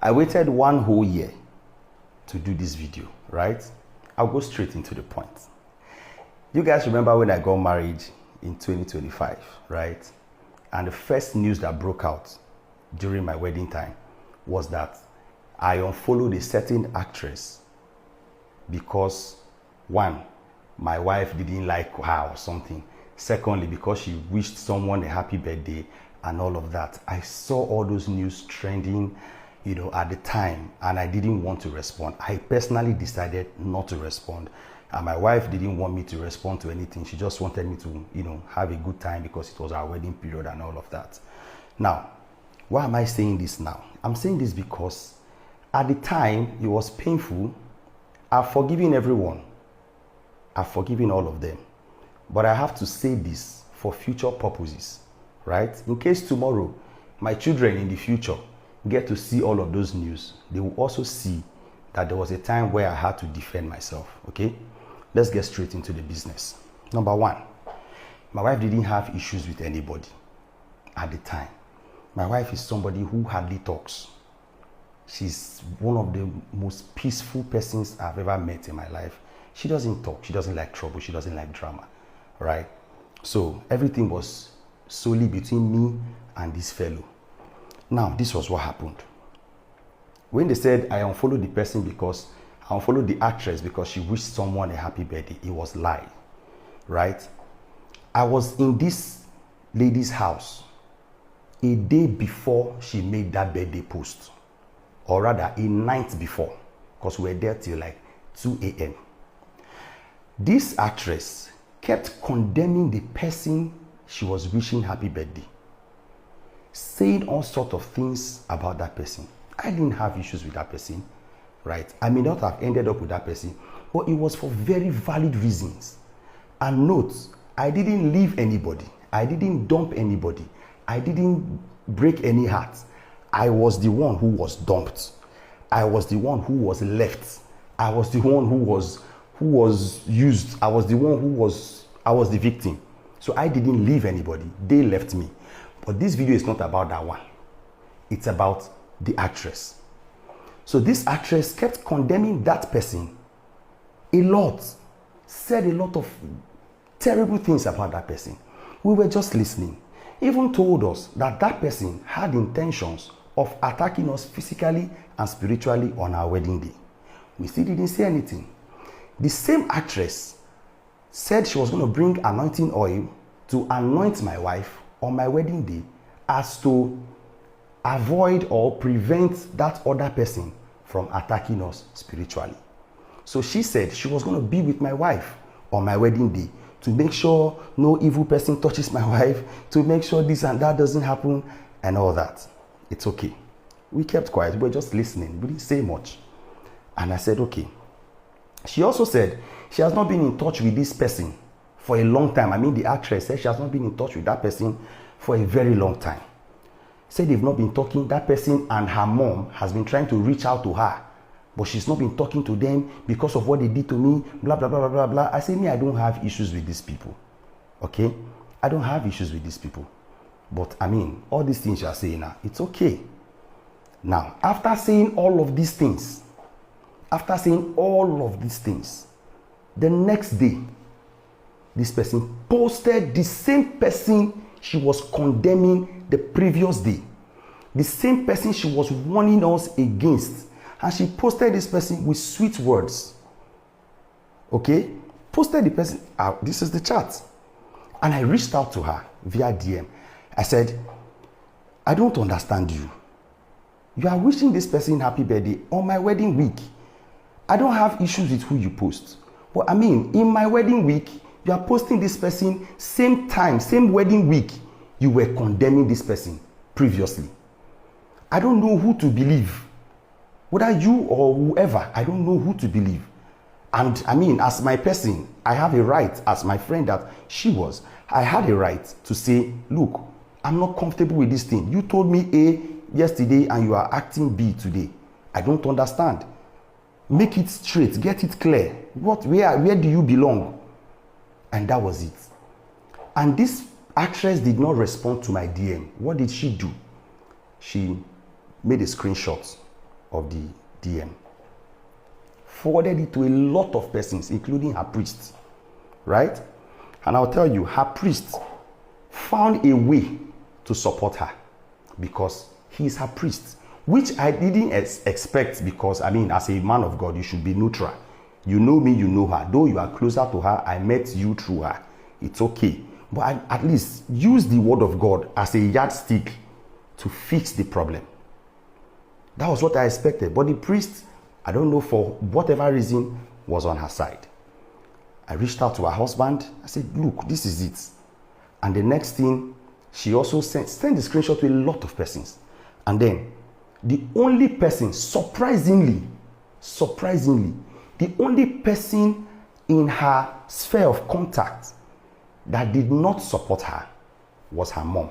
I waited 1 whole year to do this video, right? I'll go straight into the point. You guys remember when I got married in 2025, right? And the first news that broke out during my wedding time was that I unfollowed a certain actress because, one, my wife didn't like her or something. Secondly, because she wished someone a happy birthday and all of that. I saw all those news trending, at the time, and I didn't want to respond. I personally decided not to respond. And my wife didn't want me to respond to anything. She just wanted me to, have a good time because it was our wedding period and all of that. Now, why am I saying this now? I'm saying this because at the time, it was painful. I've forgiven everyone. I've forgiven all of them. But I have to say this for future purposes, right? In case tomorrow, my children in the future get to see all of those news, they will also see that there was a time where I had to defend myself, okay? Let's get straight into the business. Number one, my wife didn't have issues with anybody at the time. My wife is somebody who hardly talks. She's one of the most peaceful persons I've ever met in my life. She doesn't talk. She doesn't like trouble. She doesn't like drama, right? So everything was solely between me and this fellow. Now, this was what happened. When they said I unfollowed the person because I unfollowed the actress because she wished someone a happy birthday, it was lie, right? I was in this lady's house a day before she made that birthday post, or rather a night before, because we were there till like 2 a.m. This actress kept condemning the person she was wishing happy birthday, saying all sorts of things about that person. I didn't have issues with that person, right? I may not have ended up with that person, but it was for very valid reasons. And note, I didn't leave anybody. I didn't dump anybody. I didn't break any heart. I was the one who was dumped. I was the one who was left. I was the one who was used. I was the victim. So I didn't leave anybody. They left me. But this video is not about that one. It's about the actress. So this actress kept condemning that person a lot, said a lot of terrible things about that person. We were just listening. Even told us that that person had intentions of attacking us physically and spiritually on our wedding day. We still didn't say anything. The same actress said she was going to bring anointing oil to anoint my wife on my wedding day as to avoid or prevent that other person from attacking us spiritually. So she said she was going to be with my wife on my wedding day to make sure no evil person touches my wife, to make sure this and that doesn't happen and all that. It's okay. We kept quiet. We were just listening. We didn't say much. And I said, okay. She also said she has not been in touch with this person for a long time. I mean, the actress said she has not been in touch with that person for a very long time. Said they've not been talking. That person and her mom has been trying to reach out to her, but she's not been talking to them because of what they did to me, blah, blah, blah, blah, blah, blah. I say, me, I don't have issues with these people, okay? I don't have issues with these people. But, I mean, all these things you are saying now, it's okay. Now, after saying all of these things, the next day, this person posted the same person she was condemning the previous day. The same person she was warning us against. And she posted this person with sweet words. Okay? Posted the person. This is the chat. And I reached out to her via DM. I said, I don't understand you. You are wishing this person happy birthday on my wedding week. I don't have issues with who you post. But I mean, in my wedding week, you are posting this person same time, same wedding week. You were condemning this person previously. I don't know who to believe. Whether you or whoever, I don't know who to believe. And I mean, as my person, I have a right, as my friend that she was, I had a right to say, look, I'm not comfortable with this thing. You told me A yesterday and you are acting B today. I don't understand. Make it straight, get it clear. Where do you belong? And that was it. And this actress did not respond to my DM. What did she do? She made a screenshot of the DM. Forwarded it to a lot of persons, including her priest, right? And I'll tell you, her priest found a way to support her because he is her priest, which I didn't expect because, I mean, as a man of God, you should be neutral. You know me, you know her. Though you are closer to her, I met you through her. It's okay. But at least use the word of God as a yardstick to fix the problem. That was what I expected. But the priest, I don't know, for whatever reason, was on her side. I reached out to her husband. I said, look, this is it. And the next thing, she also sent the screenshot to a lot of persons. And then the only person, surprisingly, the only person in her sphere of contact that did not support her was her mom.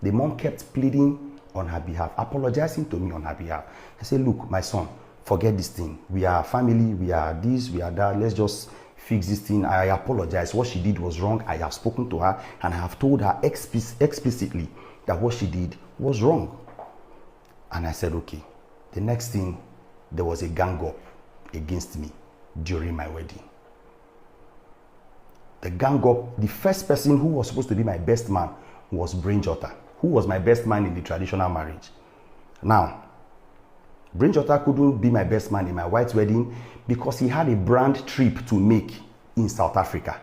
The mom kept pleading on her behalf, apologizing to me on her behalf. I said, look, my son, forget this thing. We are family, we are this, we are that. Let's just fix this thing. I apologize. What she did was wrong. I have spoken to her and I have told her explicitly that what she did was wrong. And I said, okay. The next thing, there was a gang up against me during my wedding. The gang up, the first person who was supposed to be my best man was Brain Jota, who was my best man in the traditional marriage. Now, Brain Jota couldn't be my best man in my wife's wedding because he had a brand trip to make in South Africa.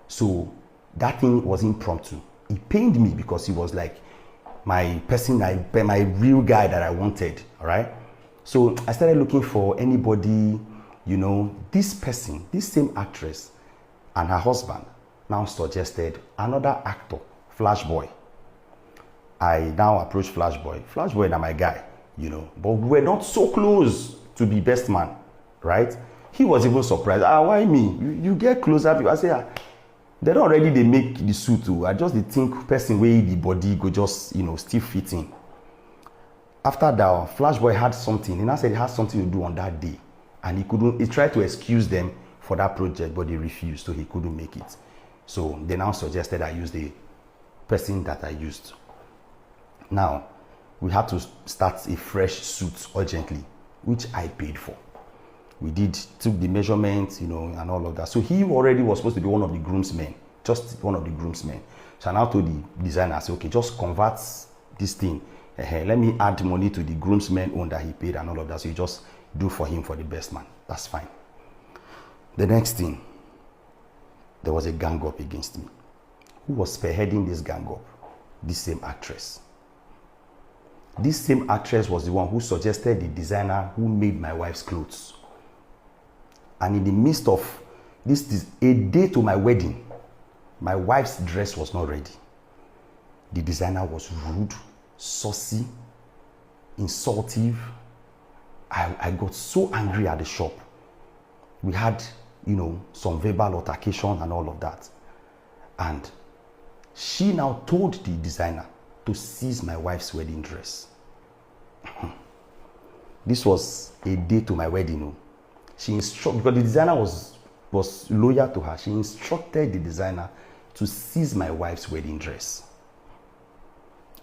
So that thing was impromptu. It pained me because he was like my person, my real guy that I wanted, all right? So I started looking for anybody, you know, this person, this same actress and her husband now suggested another actor, Flashboy. I now approached Flashboy. Flashboy is my guy, you know, but we were not so close to be best man, right? He was even surprised. Why me? You get closer. I say, they don't already they make the suit too. I just think person way the body go just, you know, still fitting. After that, Flashboy had something. He now said he had something to do on that day. And he couldn't, he tried to excuse them for that project, but they refused, so he couldn't make it. So they now suggested I use the person that I used. Now, we had to start a fresh suit urgently, which I paid for. We took the measurements, you know, and all of that. So he already was supposed to be one of the groomsmen, just one of the groomsmen. So I now told the designer, I said, okay, just convert this thing. Let me add money to the groomsmen own that he paid and all of that. So you just do for him for the best man. That's fine. The next thing, there was a gang up against me. Who was spearheading this gang up? This same actress. This same actress was the one who suggested the designer who made my wife's clothes. And in the midst of this a day to my wedding, my wife's dress was not ready. The designer was rude, saucy, insultive. I got so angry at the shop. We had, you know, some verbal altercation and all of that. And she now told the designer to seize my wife's wedding dress. This was a day to my wedding. You know. She instructed, because the designer was loyal to her, she instructed the designer to seize my wife's wedding dress.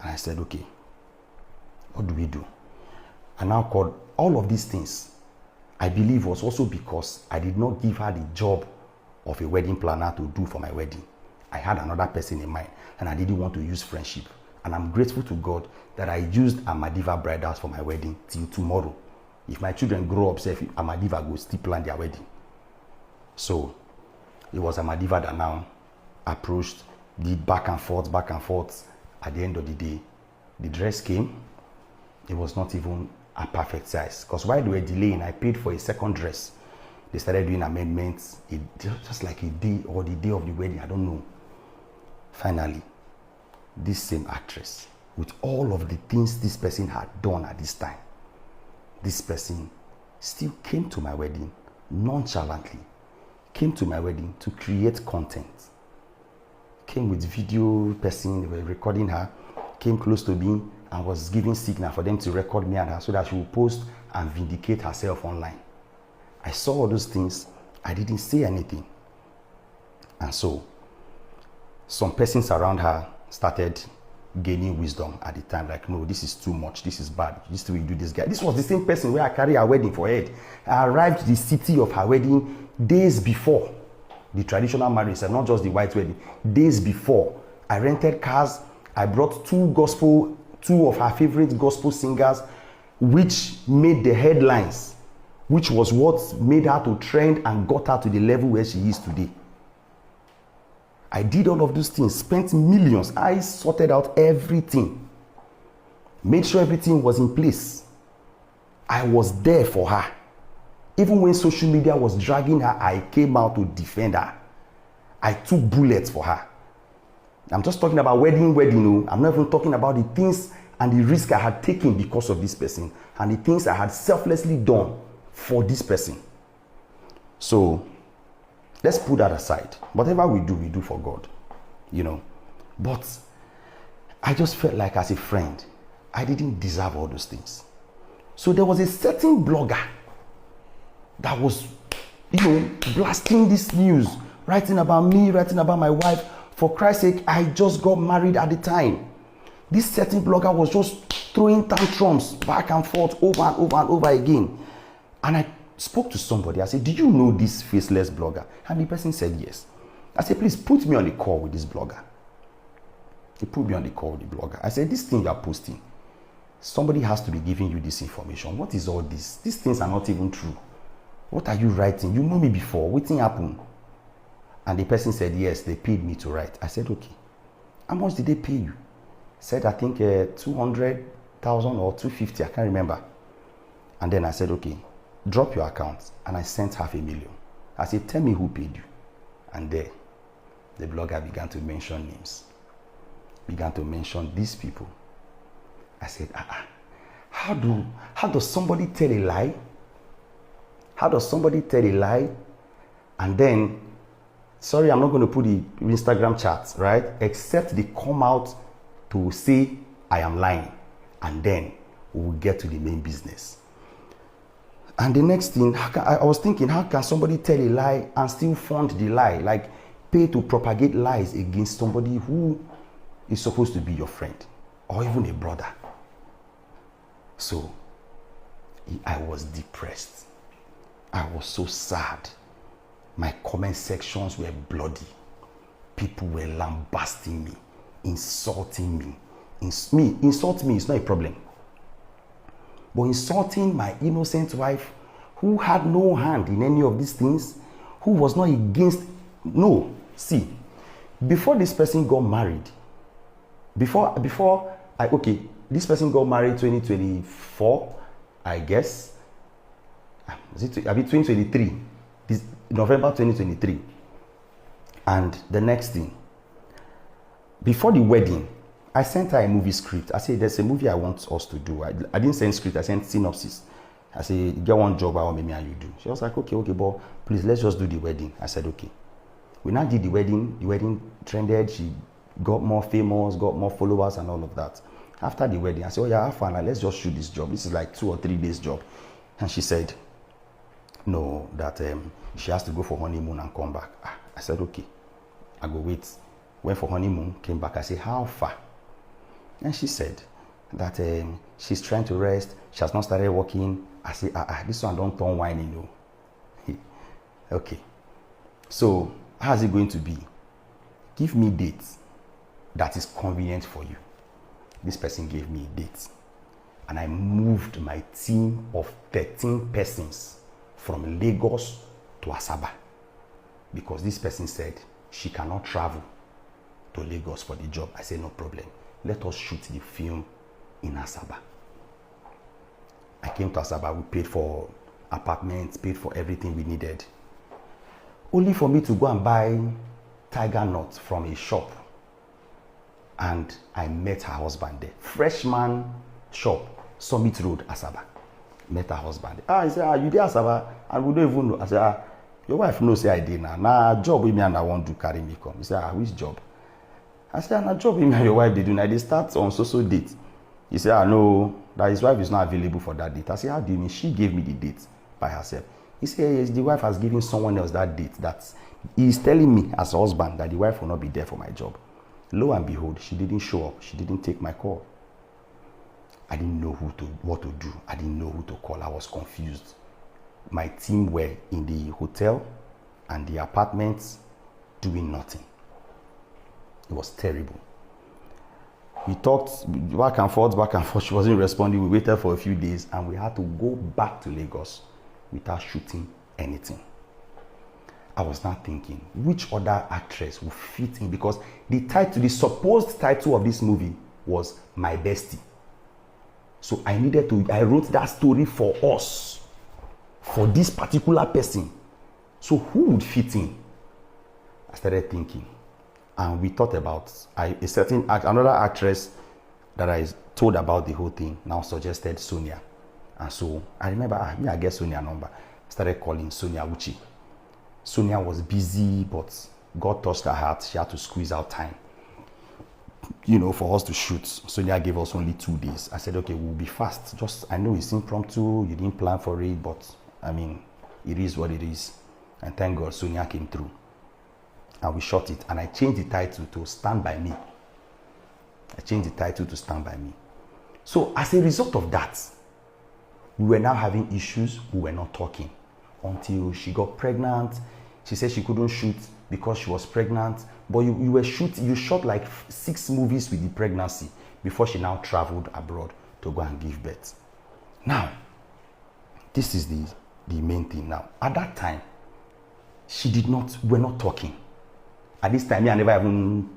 And I said, okay, what do we do? I now called all of these things. I believe was also because I did not give her the job of a wedding planner to do for my wedding. I had another person in mind and I didn't want to use friendship. And I'm grateful to God that I used Amadiva Bridals for my wedding till tomorrow. If my children grow up, say Amadiva will still plan their wedding. So it was Amadiva that now approached, did back and forth. At the end of the day, the dress came. It was not even a perfect size. Because while they were delaying, I paid for a second dress. They started doing amendments, just like a day or the day of the wedding, I don't know. Finally, this same actress, with all of the things this person had done at this time, this person still came to my wedding nonchalantly, came to my wedding to create content. Came with video person, they were recording her, came close to me and was giving signal for them to record me and her so that she would post and vindicate herself online. I saw all those things, I didn't say anything. And so, some persons around her started gaining wisdom at the time. Like, no, this is too much. This is bad. This way you do this guy. This was the same person where I carried her wedding for head. I arrived the city of her wedding days before the traditional marriage, and not just the white wedding. Days before, I rented cars. I brought two of her favorite gospel singers, which made the headlines, which was what made her to trend and got her to the level where she is today. I did all of those things, spent millions. I sorted out everything, made sure everything was in place. I was there for her. Even when social media was dragging her, I came out to defend her. I took bullets for her. I'm just talking about wedding. I'm not even talking about the things and the risk I had taken because of this person, and the things I had selflessly done for this person. So let's put that aside. Whatever we do for God, But I just felt like, as a friend, I didn't deserve all those things. So there was a certain blogger that was, blasting this news, writing about me, writing about my wife. For Christ's sake, I just got married at the time. This certain blogger was just throwing tantrums back and forth over and over and over again. And I spoke to somebody. I said, do you know this faceless blogger? And the person said yes. I said, please put me on the call with this blogger. He put me on the call with the blogger. I said, this thing you are posting, somebody has to be giving you this information. What is all this? These things are not even true. What are you writing? You know me before. What thing happened? And the person said, yes, they paid me to write. I said, okay. How much did they pay you? Said, I think 200,000 or 250, I can't remember. And then I said, okay, drop your account. And I sent $500,000. I said, tell me who paid you. And there, the blogger began to mention names. Began to mention these people. I said, how does somebody tell a lie? How does somebody tell a lie? And then, sorry, I'm not going to put the Instagram chats, right? Except they come out to say I am lying. And then we'll get to the main business. And the next thing, I was thinking, how can somebody tell a lie and still fund the lie? Like, pay to propagate lies against somebody who is supposed to be your friend or even a brother. So, I was depressed. I was so sad. My comment sections were bloody. People were lambasting me, insulting me. Insult me is not a problem. But insulting my innocent wife, who had no hand in any of these things, who was not against. No, see, before this person got married, this person got married 2024, I guess. Was it 2023? This November 2023. And the next thing, before the wedding, I sent her a movie script. I said, there's a movie I want us to do. I didn't send script, I sent synopsis. I said, get one job, I want me and you do. She was like, okay, but please, let's just do the wedding. I said, okay. We now did the wedding. The wedding trended. She got more famous, got more followers and all of that. After the wedding, I said, oh yeah, have fun. Like, let's just shoot this job. This is like 2 or 3 days job. And she said, no, that she has to go for honeymoon and come back. I said, okay, I go wait. Went for honeymoon, came back. I said, how far? And she said that she's trying to rest. She has not started working. I said, this one don't turn wine, you know. Okay. So, how's it going to be? Give me dates that is convenient for you. This person gave me a date. And I moved my team of 13 persons from Lagos to Asaba. Because this person said she cannot travel to Lagos for the job. I said, no problem. Let us shoot the film in Asaba. I came to Asaba. We paid for apartments, paid for everything we needed. Only for me to go and buy tiger nuts from a shop. And I met her husband there. Freshman shop, Summit Road, Asaba. Met her husband there. He said, you there, Asaba? And we don't even know. I said, your wife knows say I did now. Now, job with me and I want to carry me come. He said, which job? I said, a job with me and your wife they do now. They start on so date. He said, no, that his wife is not available for that date. I said, how do you mean? She gave me the date by herself. He said, yes, the wife has given someone else that date. That he is telling me as a husband that the wife will not be there for my job. Lo and behold, she didn't show up. She didn't take my call. I didn't know what to do. I didn't know who to call. I was confused. My team were in the hotel and the apartments doing nothing. It was terrible. We talked back and forth. She wasn't responding. We waited for a few days and we had to go back to Lagos without shooting anything. I was now thinking, which other actress would fit in? Because the supposed title of this movie was My Bestie. So I wrote that story for us, for this particular person. So who would fit in? I started thinking, and we thought about another actress that I told about the whole thing now suggested Sonia. And so I remember, I get Sonia's number. Started calling Sonia Uchi. Sonia was busy, but God touched her heart. She had to squeeze out time, for us to shoot. Sonia gave us only 2 days. I said, okay, we'll be fast. I know it's impromptu, you didn't plan for it, but it is what it is. And thank God Sonia came through. And we shot it. And I changed the title to Stand By Me. So as a result of that, we were now having issues. We were not talking until she got pregnant. She said she couldn't shoot because she was pregnant. But you shot like 6 movies with the pregnancy before she now traveled abroad to go and give birth. Now, this is the main thing now. At that time, we're not talking. At this time, I never even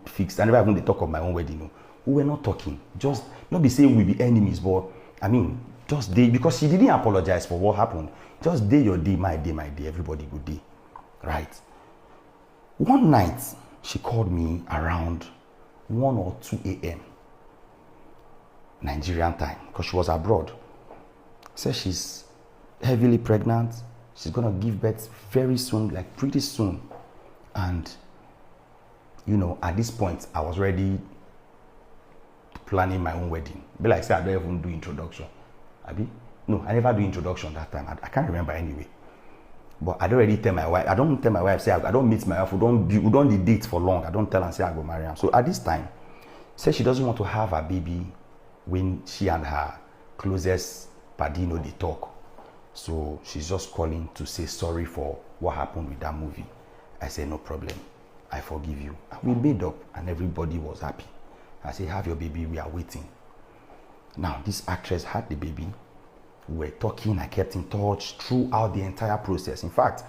talk of my own wedding. We were not talking. Just not be saying we be enemies, but because she didn't apologize for what happened. Just day your day, my day, everybody good day. Right? One night, she called me around 1 or 2 a.m. Nigerian time, because she was abroad. Said she's heavily pregnant. She's going to give birth very soon, like pretty soon. And, at this point, I was already planning my own wedding. But like I said, I don't even do introduction. No, I never do introduction that time. I can't remember anyway. But I don't already tell my wife. I don't tell my wife, say I don't meet my wife. We don't date for long. I don't tell her, say I go marry her. So at this time, say she doesn't want to have a baby when she and her closest padino they talk. So she's just calling to say sorry for what happened with that movie. I say no problem. I forgive you. And we made up and everybody was happy. I say, have your baby, we are waiting. Now, this actress had the baby. We were talking, I kept in touch throughout the entire process. In fact,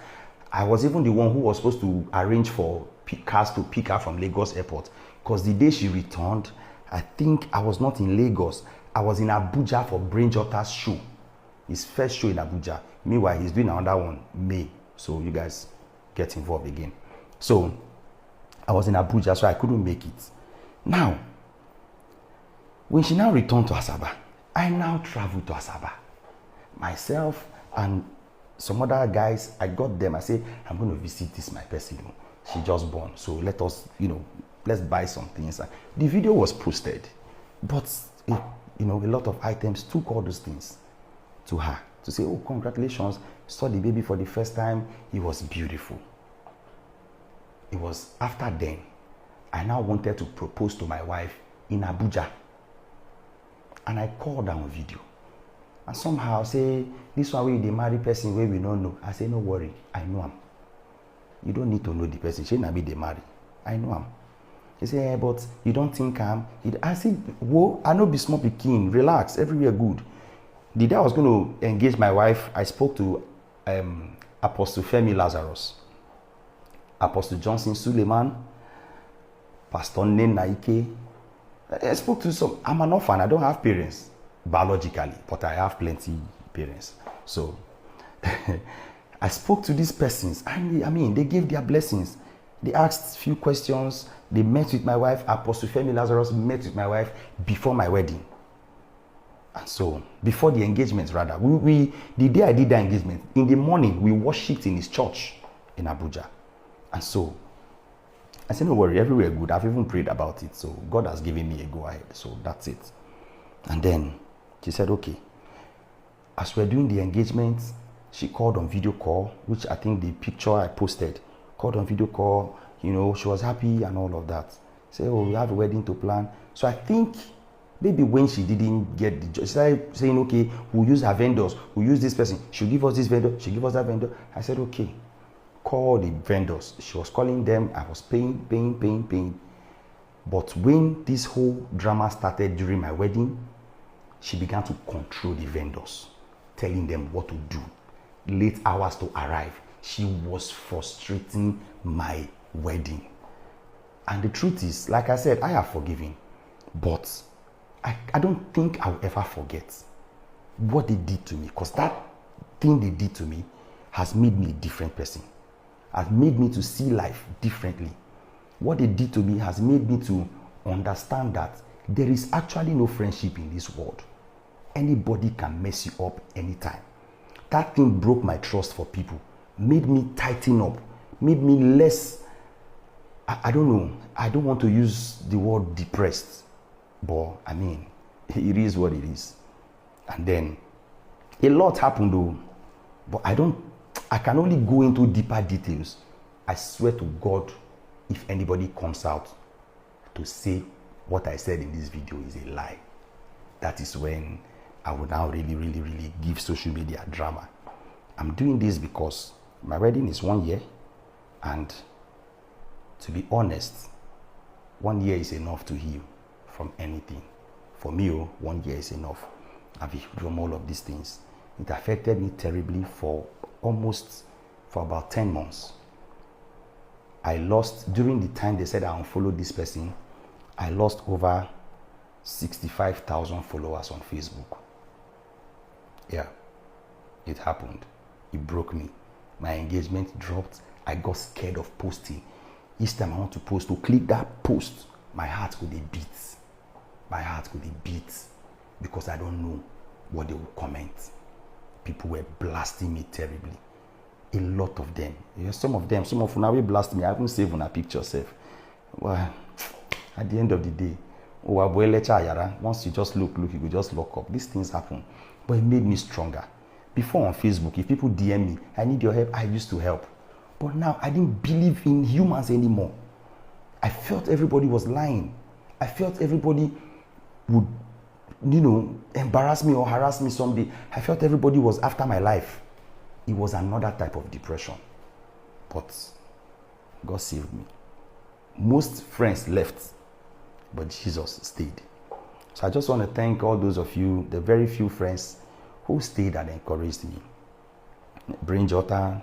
I was even the one who was supposed to arrange for cars to pick her from Lagos Airport. Because the day she returned, I think I was not in Lagos. I was in Abuja for Brain Jotta's show. His first show in Abuja. Meanwhile, he's doing another one, May. So you guys get involved again. So I was in Abuja, so I couldn't make it. Now, when she now returned to Asaba, I now traveled to Asaba. Myself and some other guys, I got them. I say, I'm going to visit this my person. She just born. So let us, let's buy some things. The video was posted. But, a lot of items took all those things to her. To say, oh, congratulations. Saw the baby for the first time. It was beautiful. It was after then, I now wanted to propose to my wife in Abuja. And I called her on video. And somehow say, this one way they marry person where we don't know. I say, no worry, I know him. You don't need to know the person. She not be they marry. I know him. He say, but you don't think I'm. I say, whoa, I know be small pikin. Relax, everywhere good. The day I was going to engage my wife, I spoke to Apostle Femi Lazarus, Apostle Johnson Suleiman, Pastor Nen Naike. I spoke to some. I'm an orphan. I don't have parents biologically, but I have plenty parents. So I spoke to these persons, and they gave their blessings. They asked a few questions. They met with my wife. Apostle Femi Lazarus met with my wife before my wedding. And so, before the engagement, rather, the day I did the engagement, in the morning, we worshipped in his church in Abuja. And so, I said, no worry, everywhere good. I've even prayed about it. So, God has given me a go ahead. So, that's it. And then, she said, okay. As we're doing the engagement, she called on video call, which I think the picture I posted, called on video call, she was happy and all of that. Say, oh, we have a wedding to plan. So I think maybe when she didn't get the job, she started saying, okay, we'll use her vendors, we'll use this person, she'll give us this vendor, she'll give us that vendor. I said, okay, call the vendors. She was calling them, I was paying. But when this whole drama started during my wedding, she began to control the vendors, telling them what to do, late hours to arrive. She was frustrating my wedding. And the truth is, like I said, I have forgiven, but I don't think I'll ever forget what they did to me, because that thing they did to me has made me a different person, has made me to see life differently. What they did to me has made me to understand that there is actually no friendship in this world. Anybody can mess you up anytime. That thing broke my trust for people, made me tighten up, made me less, I don't know, I don't want to use the word depressed, but I mean, it is what it is. And then a lot happened though, but I can only go into deeper details. I swear to God, if anybody comes out to say what I said in this video is a lie, that is when I would now really give social media drama. I'm doing this because my wedding is 1 year, and to be honest, 1 year is enough to heal from anything. For me, 1 year is enough. I've healed from all of these things. It affected me terribly for about 10 months. I lost, during the time they said I unfollowed this person, I lost over 65,000 followers on Facebook. Yeah, it happened. It broke me. My engagement dropped. I got scared of posting. Each time I want to post, to click that post, my heart could beat. My heart could beat because I don't know what they will comment. People were blasting me terribly. A lot of them. Some of you now will blast me. I haven't saved on a picture self. Well, at the end of the day, once you just look, you could just lock up. These things happen. But it made me stronger. Before on Facebook, if people DM me, I need your help, I used to help. But now I didn't believe in humans anymore. I felt everybody was lying. I felt everybody would, embarrass me or harass me someday. I felt everybody was after my life. It was another type of depression. But God saved me. Most friends left, but Jesus stayed. So I just want to thank all those of you, the very few friends who stayed and encouraged me. Brain Jota,